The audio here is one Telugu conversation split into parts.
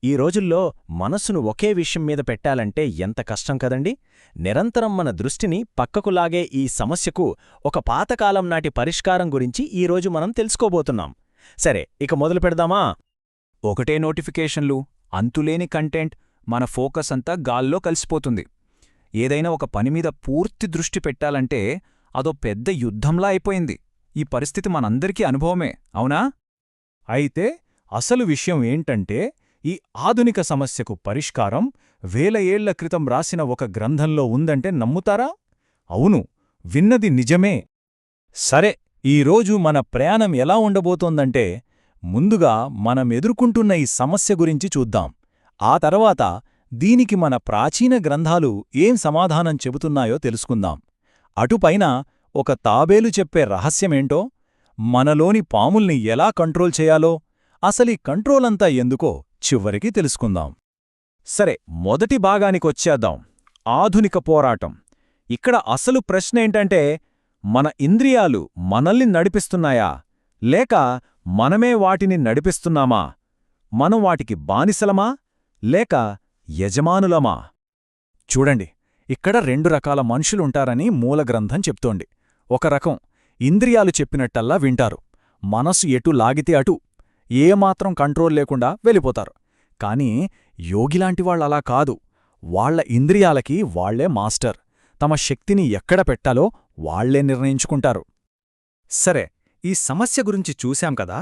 ఈ రోజుల్లో మనసును ఒకే విషయం మీద పెట్టాలంటే ఎంత కష్టం కదండి. నిరంతరం మన దృష్టిని పక్కకు లాగే ఈ సమస్యకు ఒక పాతకాలం నాటి పరిష్కారం గురించి ఈరోజు మనం తెలుసుకోబోతున్నాం. సరే, ఇక మొదలు పెడదామా? ఒకటే నోటిఫికేషన్లు, అంతులేని కంటెంట్, మన ఫోకస్ అంతా గాల్లో కలిసిపోతుంది. ఏదైనా ఒక పనిమీద పూర్తి దృష్టి పెట్టాలంటే అదో పెద్ద యుద్ధంలా అయిపోయింది. ఈ పరిస్థితి మనందరికీ అనుభవమే, అవునా? అయితే అసలు విషయం ఏంటంటే, ఈ ఆధునిక సమస్యకు పరిష్కారం వేల ఏళ్ల క్రితం రాసిన ఒక గ్రంథంలో ఉందంటే నమ్ముతారా? అవును, విన్నది నిజమే. సరే, ఈరోజు మన ప్రయాణం ఎలా ఉండబోతోందంటే, ముందుగా మనం ఎదుర్కొంటున్న ఈ సమస్య గురించి చూద్దాం. ఆ తర్వాత దీనికి మన ప్రాచీన గ్రంథాలు ఏం సమాధానం చెబుతున్నాయో తెలుసుకుందాం. అటుపైన ఒక తాబేలు చెప్పే రహస్యమేంటో, మనలోని పాముల్ని ఎలా కంట్రోల్ చేయాలో, అసలీ కంట్రోలంతా ఎందుకో చివరికి తెలుసుకుందాం. సరే, మొదటి భాగానికొచ్చేద్దాం. ఆధునిక పోరాటం. ఇక్కడ అసలు ప్రశ్నేంటంటే, మన ఇంద్రియాలు మనల్ని నడిపిస్తున్నాయా, లేక మనమే వాటిని నడిపిస్తున్నామా? మనం వాటికి బానిసలమా, లేక యజమానులమా? చూడండి, ఇక్కడ రెండు రకాల మనుషులుంటారని మూలగ్రంథం చెప్తోంది. ఒక రకం ఇంద్రియాలు చెప్పినట్టల్లా వింటారు, మనసు ఎటు లాగితే అటు, ఏమాత్రం కంట్రోల్ లేకుండా వెళ్ళిపోతారు. కానీ యోగిలాంటివాళ్లలా కాదు. వాళ్ల ఇంద్రియాలకి వాళ్లే మాస్టర్. తమ శక్తిని ఎక్కడ పెట్టాలో వాళ్లే నిర్ణయించుకుంటారు. సరే, ఈ సమస్య గురించి చూశాం కదా,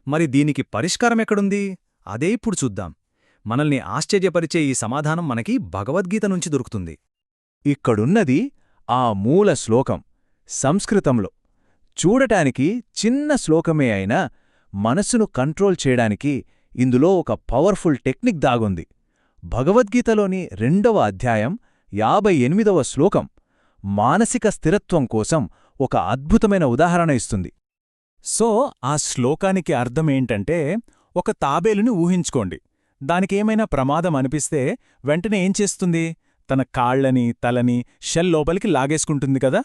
మరి దీనికి పరిష్కారమెక్కడుంది? అదే ఇప్పుడు చూద్దాం. మనల్ని ఆశ్చర్యపరిచే ఈ సమాధానం మనకి భగవద్గీత నుంచి దొరుకుతుంది. ఇక్కడున్నది ఆ మూల శ్లోకం, సంస్కృతంలో. చూడటానికి చిన్న శ్లోకమే అయినా మనసును కంట్రోల్ చేయడానికి ఇందులో ఒక పవర్ఫుల్ టెక్నిక్ దాగుంది. భగవద్గీతలోని 2వ అధ్యాయం 58వ శ్లోకం మానసిక స్థిరత్వం కోసం ఒక అద్భుతమైన ఉదాహరణ ఇస్తుంది. సో, ఆ శ్లోకానికి అర్థమేంటంటే, ఒక తాబేలుని ఊహించుకోండి. దానికేమైనా ప్రమాదం అనిపిస్తే వెంటనే ఏం చేస్తుంది? తన కాళ్లని, తలని షెల్ లోపలికి లాగేసుకుంటుంది కదా.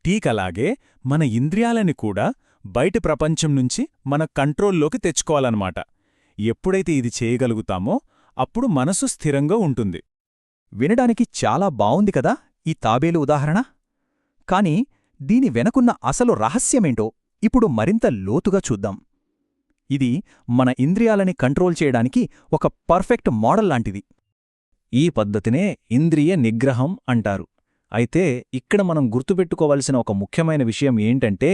ఠీకలాగే మన ఇంద్రియాలని కూడా బయటి ప్రపంచం నుంచి మన కంట్రోల్లోకి తెచ్చుకోవాలన్నమాట. ఎప్పుడైతే ఇది చేయగలుగుతామో అప్పుడు మనసు స్థిరంగా ఉంటుంది. వినడానికి చాలా బావుంది కదా ఈ తాబేలు ఉదాహరణ. కాని దీని వెనకున్న అసలు రహస్యమేంటో ఇప్పుడు మరింత లోతుగా చూద్దాం. ఇది మన ఇంద్రియాలని కంట్రోల్ చేయడానికి ఒక పర్ఫెక్ట్ మోడల్ లాంటిది. ఈ పద్ధతినే ఇంద్రియ నిగ్రహం అంటారు. అయితే ఇక్కడ మనం గుర్తుపెట్టుకోవలసిన ఒక ముఖ్యమైన విషయం ఏంటంటే,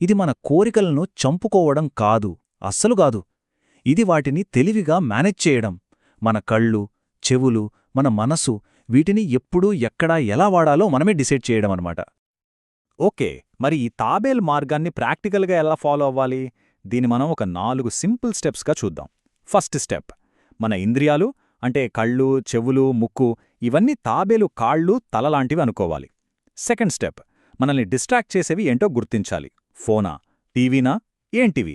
ఇది మన కోరికలను చంపుకోవడం కాదు, అస్సలు కాదు. ఇది వాటిని తెలివిగా మేనేజ్ చేయడం. మన కళ్ళు, చెవులు, మన మనసు, వీటిని ఎప్పుడు ఎక్కడ ఎలా వాడాలో మనమే డిసైడ్ చేయడం అన్నమాట. ఓకే, మరి ఈ తాబేల్ మార్గాన్ని ప్రాక్టికల్గా ఎలా ఫాలో అవ్వాలి? దీన్ని మనం ఒక 4 సింపుల్ స్టెప్స్గా చూద్దాం. ఫస్ట్ స్టెప్, మన ఇంద్రియాలు అంటే కళ్ళు, చెవులు, ముక్కు ఇవన్నీ తాబేలు కాళ్ళు, తలలాంటివి అనుకోవాలి. సెకండ్ స్టెప్, మనల్ని డిస్ట్రాక్ట్ చేసేవి ఏంటో గుర్తించాలి. ఫోనా, టీవీనా, ఏంటివి?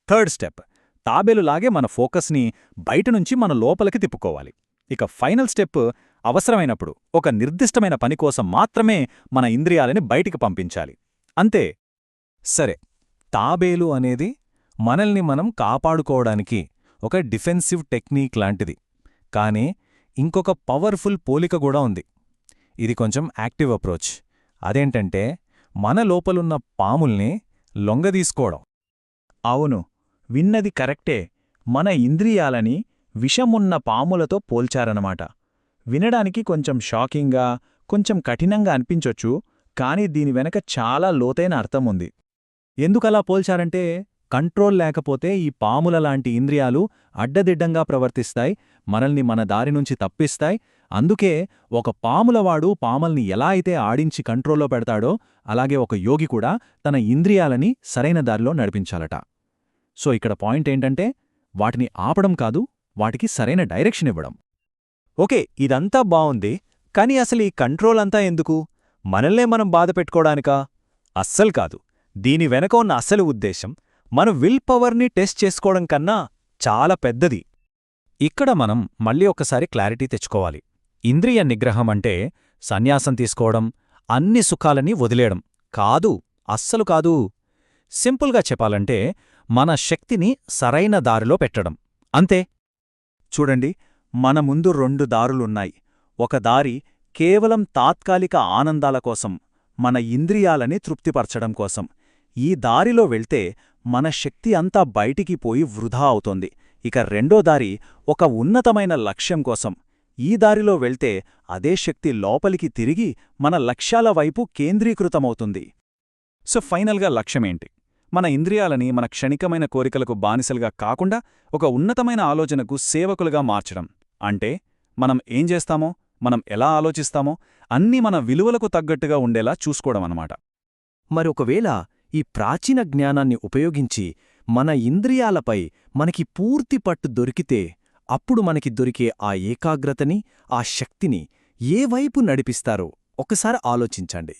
థర్డ్ స్టెప్, తాబేలులాగే మన ఫోకస్ని బయటనుంచి మన లోపలికి తిప్పుకోవాలి. ఇక ఫైనల్ స్టెప్, అవసరమైనప్పుడు ఒక నిర్దిష్టమైన పని కోసం మాత్రమే మన ఇంద్రియాలని బయటికి పంపించాలి. అంతే. సరే, తాబేలు అనేది మనల్ని మనం కాపాడుకోవడానికి ఒక డిఫెన్సివ్ టెక్నిక్ లాంటిది. కానీ ఇంకొక పవర్ఫుల్ పోలిక కూడా ఉంది. ఇది కొంచెం యాక్టివ్ అప్రోచ్. అదేంటంటే, మన లోపలున్న పాముల్ని లొంగదీసుకోవడం. అవును, విన్నది కరెక్టే. మన ఇంద్రియాలని విషమున్న పాములతో పోల్చారన్నమాట. వినడానికి కొంచెం షాకింగ్గా, కొంచెం కఠినంగా అనిపించొచ్చు, కానీ దీని వెనక చాలా లోతైన అర్థముంది. ఎందుకలా పోల్చారంటే, కంట్రోల్ లేకపోతే ఈ పాములలాంటి ఇంద్రియాలు అడ్డదిడ్డంగా ప్రవర్తిస్తాయి, మనల్ని మన దారినుంచి తప్పిస్తాయి. అందుకే ఒక పాములవాడు పామల్ని ఎలా అయితే ఆడించి కంట్రోల్లో పెడతాడో, అలాగే ఒక యోగి కూడా తన ఇంద్రియాలని సరైన దారిలో నడిపించాలట. సో ఇక్కడ పాయింట్ ఏంటంటే, వాటిని ఆపడం కాదు, వాటికి సరైన డైరెక్షన్ ఇవ్వడం. ఓకే, ఇదంతా బావుంది. కానీ అసలు ఈ కంట్రోల్ అంతా ఎందుకు? మనల్నే మనం బాధ పెట్టుకోవడానికా? అస్సలు కాదు. దీని వెనక ఉన్న అసలు ఉద్దేశం మన విల్ పవర్ని టెస్ట్ చేసుకోవడం కన్నా చాలా పెద్దది. ఇక్కడ మనం మళ్ళీ ఒకసారి క్లారిటీ తెచ్చుకోవాలి. ఇంద్రియ నిగ్రహం అంటే సన్యాసం తీసుకోవడం, అన్ని సుఖాలని వదిలేయడం కాదు, అస్సలు కాదు. సింపుల్గా చెప్పాలంటే మన శక్తిని సరైన దారిలో పెట్టడం, అంతే. చూడండి, మన ముందు 2 దారులున్నాయి. ఒక దారి కేవలం తాత్కాలిక ఆనందాల కోసం, మన ఇంద్రియాలని తృప్తిపరచడం కోసం. ఈ దారిలో వెళ్తే మన శక్తి అంతా బయటికి పోయి వృధా అవుతోంది. ఇక రెండో దారి ఒక ఉన్నతమైన లక్ష్యం కోసం. ఈ దారిలో వెళ్తే అదే శక్తి లోపలికి తిరిగి మన లక్ష్యాల వైపు కేంద్రీకృతమవుతుంది. సో ఫైనల్గా లక్ష్యమేంటి? మన ఇంద్రియాలని మన క్షణికమైన కోరికలకు బానిసలుగా కాకుండా ఒక ఉన్నతమైన ఆలోచనకు సేవకులుగా మార్చడం. అంటే మనం ఏం చేస్తామో, మనం ఎలా ఆలోచిస్తామో అన్నీ మన విలువలకు తగ్గట్టుగా ఉండేలా చూసుకోవడమన్నమాట. మరొకవేళ ఈ ప్రాచీన జ్ఞానాన్ని ఉపయోగించి మన ఇంద్రియాలపై మనకి పూర్తి పట్టు దొరికితే అప్పుడు మనకి దొరికే ఆ ఏకాగ్రతని, ఆ శక్తిని ఏ వైపు నడిపిస్తారో ఒకసారి ఆలోచించండి.